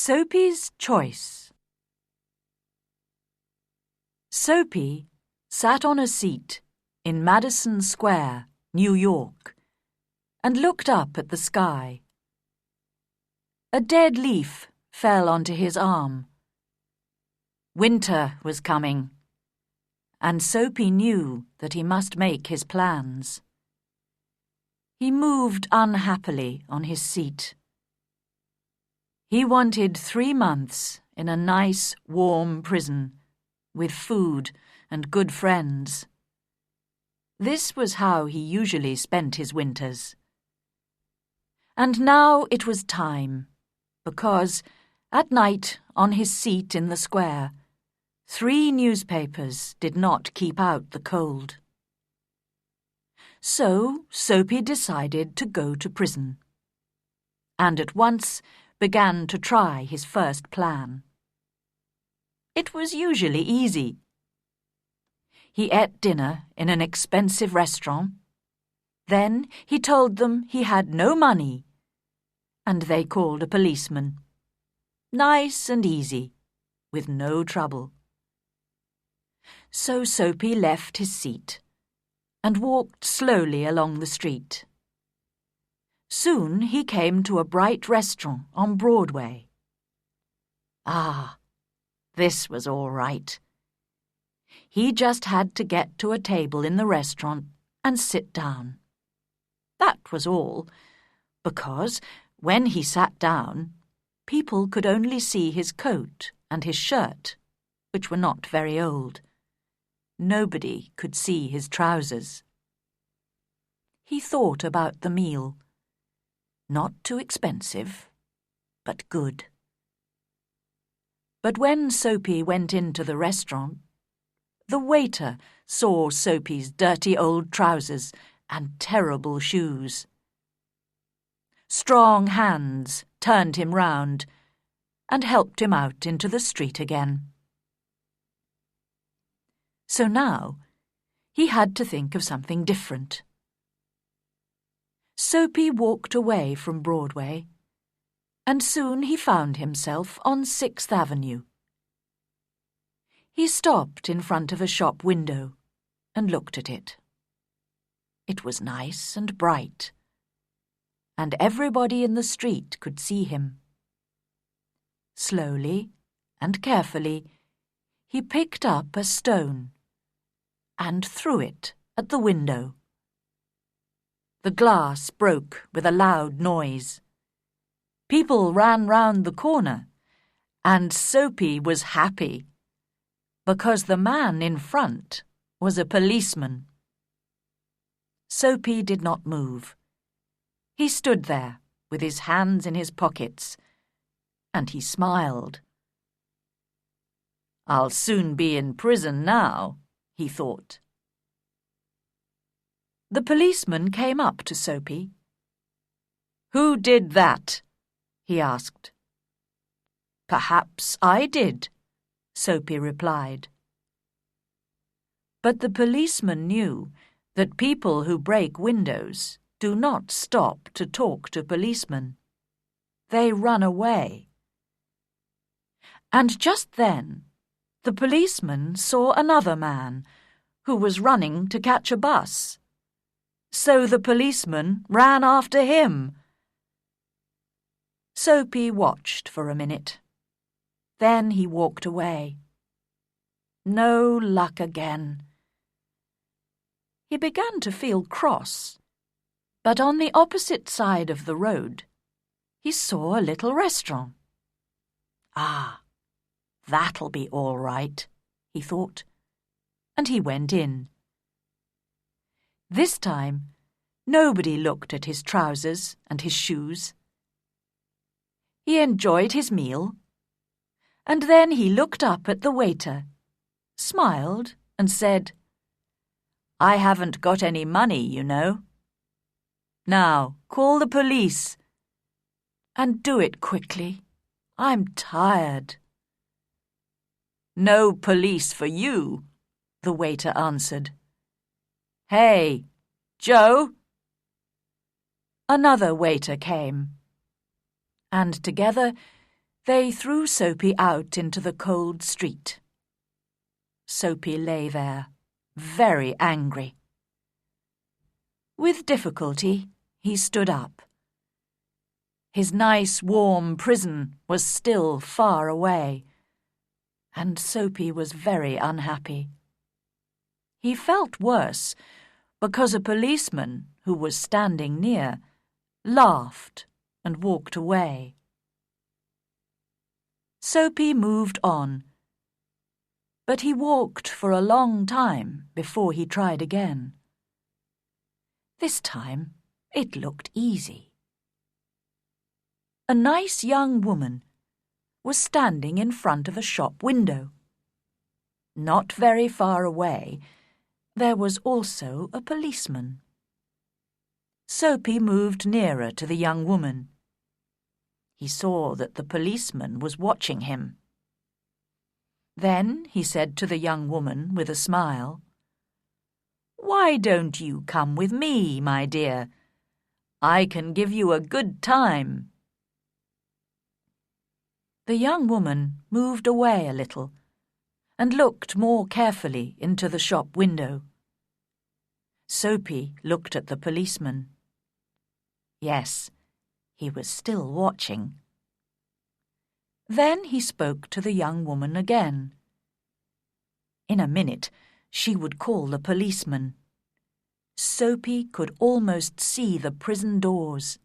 Soapy's Choice. Soapy sat on a seat in Madison Square, New York, and looked up at the sky. A dead leaf fell onto his arm. Winter was coming, and Soapy knew that he must make his plans. He moved unhappily on his seat. He wanted 3 months in a nice, warm prison, with food and good friends. This was how he usually spent his winters. And now it was time, because, at night on his seat in the square, 3 newspapers did not keep out the cold. So Soapy decided to go to prison, and at once began to try his first plan. It was usually easy. He ate dinner in an expensive restaurant. Then he told them he had no money, and they called a policeman. Nice and easy, with no trouble. So Soapy left his seat and walked slowly along the street. Soon he came to a bright restaurant on Broadway. Ah, this was all right. He just had to get to a table in the restaurant and sit down. That was all, because when he sat down, people could only see his coat and his shirt, which were not very old. Nobody could see his trousers. He thought about the meal. Not too expensive, but good. But when Soapy went into the restaurant, the waiter saw Soapy's dirty old trousers and terrible shoes. Strong hands turned him round and helped him out into the street again. So now he had to think of something different. Soapy walked away from Broadway, and soon he found himself on 6th Avenue. He stopped in front of a shop window and looked at it. It was nice and bright, and everybody in the street could see him. Slowly and carefully, he picked up a stone and threw it at the window. The glass broke with a loud noise. People ran round the corner, and Soapy was happy, because the man in front was a policeman. Soapy did not move. He stood there with his hands in his pockets, and he smiled. "I'll soon be in prison now," he thought. The policeman came up to Soapy. "Who did that?" he asked. "Perhaps I did," Soapy replied. But the policeman knew that people who break windows do not stop to talk to policemen. They run away. And just then, the policeman saw another man who was running to catch a bus. So the policeman ran after him. Soapy watched for a minute. Then he walked away. No luck again. He began to feel cross, but on the opposite side of the road, he saw a little restaurant. Ah, that'll be all right, he thought, and he went in. This time, nobody looked at his trousers and his shoes. He enjoyed his meal, and then he looked up at the waiter, smiled, and said, "I haven't got any money, you know. Now, call the police. And do it quickly. I'm tired." "No police for you," the waiter answered. "Hey, Joe!" Another waiter came, and together They threw Soapy out into the cold street. Soapy lay there, very angry. With difficulty, he stood up. His nice, warm prison was still far away, and Soapy was very unhappy. He felt worse because a policeman who was standing near laughed and walked away. Soapy moved on, but he walked for a long time before he tried again. This time it looked easy. A nice young woman was standing in front of a shop window. Not very far away, there was also a policeman. Soapy moved nearer to the young woman. He saw that the policeman was watching him. Then he said to the young woman with a smile, "Why don't you come with me, my dear? I can give you a good time." The young woman moved away a little and looked more carefully into the shop window. Soapy looked at the policeman. Yes, he was still watching. Then he spoke to the young woman again. In a minute, she would call the policeman. Soapy could almost see the prison doors.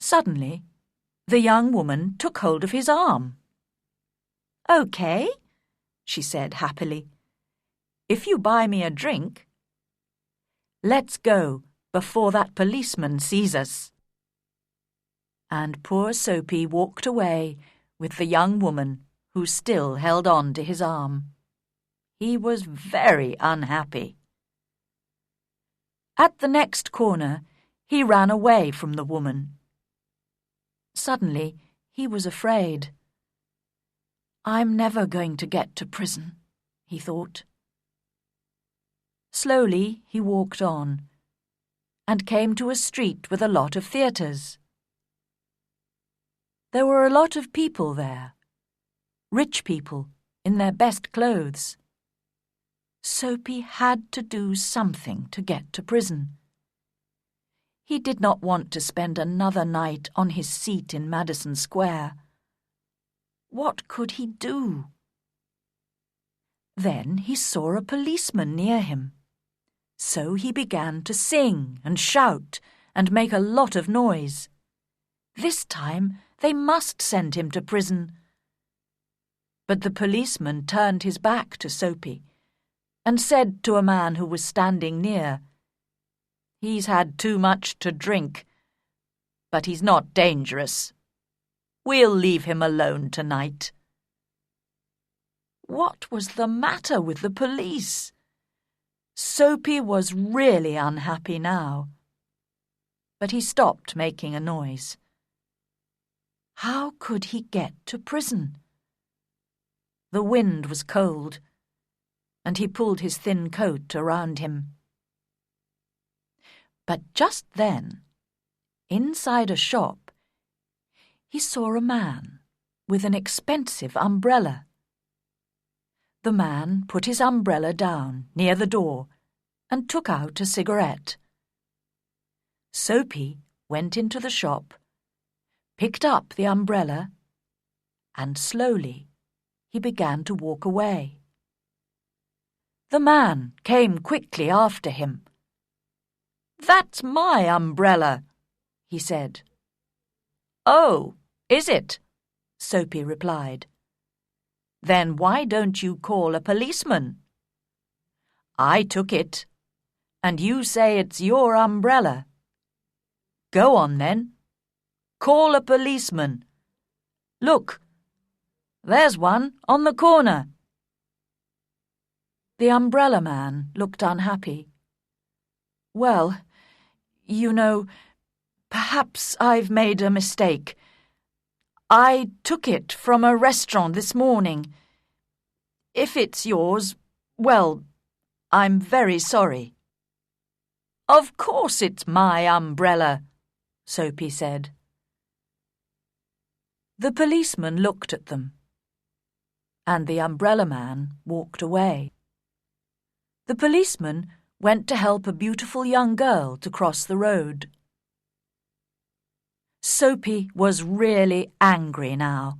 Suddenly, the young woman took hold of his arm. "Okay," she said happily. "If you buy me a drink. Let's go before that policeman sees us." And poor Soapy walked away with the young woman who still held on to his arm. He was very unhappy. At the next corner, he ran away from the woman. Suddenly, he was afraid. "I'm never going to get to prison," he thought. Slowly, he walked on and came to a street with a lot of theatres. There were a lot of people there, rich people in their best clothes. Soapy had to do something to get to prison. He did not want to spend another night on his seat in Madison Square. What could he do? Then he saw a policeman near him. So he began to sing and shout and make a lot of noise. This time they must send him to prison. But the policeman turned his back to Soapy and said to a man who was standing near, "He's had too much to drink, but he's not dangerous. We'll leave him alone tonight." What was the matter with the police? Soapy was really unhappy now. But he stopped making a noise. How could he get to prison? The wind was cold, and he pulled his thin coat around him. But just then, inside a shop, he saw a man with an expensive umbrella. The man put his umbrella down near the door and took out a cigarette. Soapy went into the shop, picked up the umbrella, and slowly he began to walk away. The man came quickly after him. "That's my umbrella," he said. "Oh, is it?" Soapy replied. "Then why don't you call a policeman? I took it, and you say it's your umbrella. Go on then. Call a policeman. Look, there's one on the corner." The umbrella man looked unhappy. "Well, you know, perhaps I've made a mistake. I took it from a restaurant this morning. If it's yours, well, I'm very sorry." "Of course it's my umbrella," Soapy said. The policeman looked at them, and the umbrella man walked away. The policeman went to help a beautiful young girl to cross the road. Soapy was really angry now.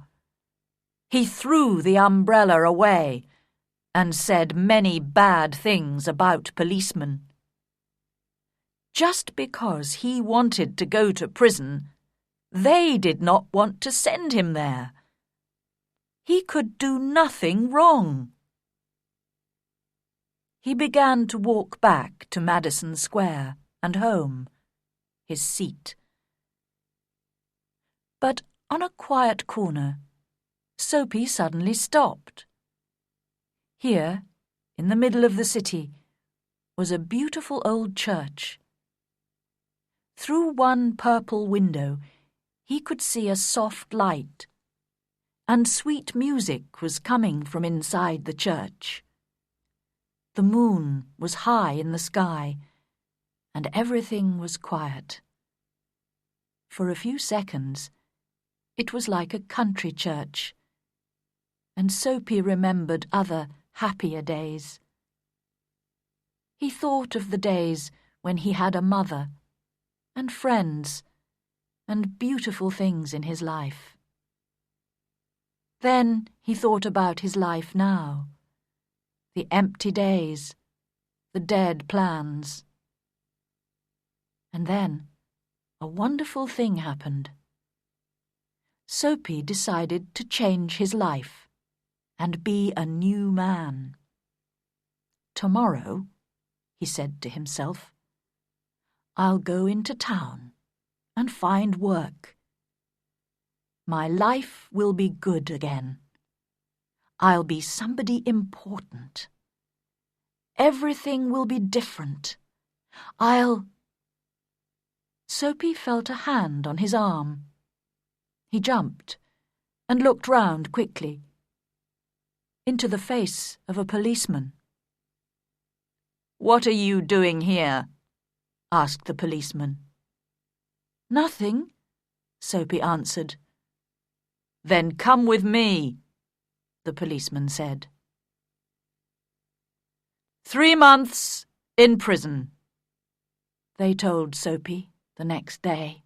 He threw the umbrella away and said many bad things about policemen. Just because he wanted to go to prison, they did not want to send him there. He could do nothing wrong. He began to walk back to Madison Square and home, his seat. But on a quiet corner, Soapy suddenly stopped. Here, in the middle of the city, was a beautiful old church. Through one purple window, he could see a soft light, and sweet music was coming from inside the church. The moon was high in the sky, and everything was quiet. For a few seconds, it was like a country church, and Soapy remembered other, happier days. He thought of the days when he had a mother, and friends, and beautiful things in his life. Then he thought about his life now, the empty days, the dead plans. And then a wonderful thing happened. Soapy decided to change his life and be a new man. Tomorrow, he said to himself, I'll go into town and find work. My life will be good again. I'll be somebody important. Everything will be different. Soapy felt a hand on his arm. He jumped and looked round quickly into the face of a policeman. "What are you doing here?" asked the policeman. "Nothing," Soapy answered. "Then come with me," the policeman said. 3 months in prison, they told Soapy the next day.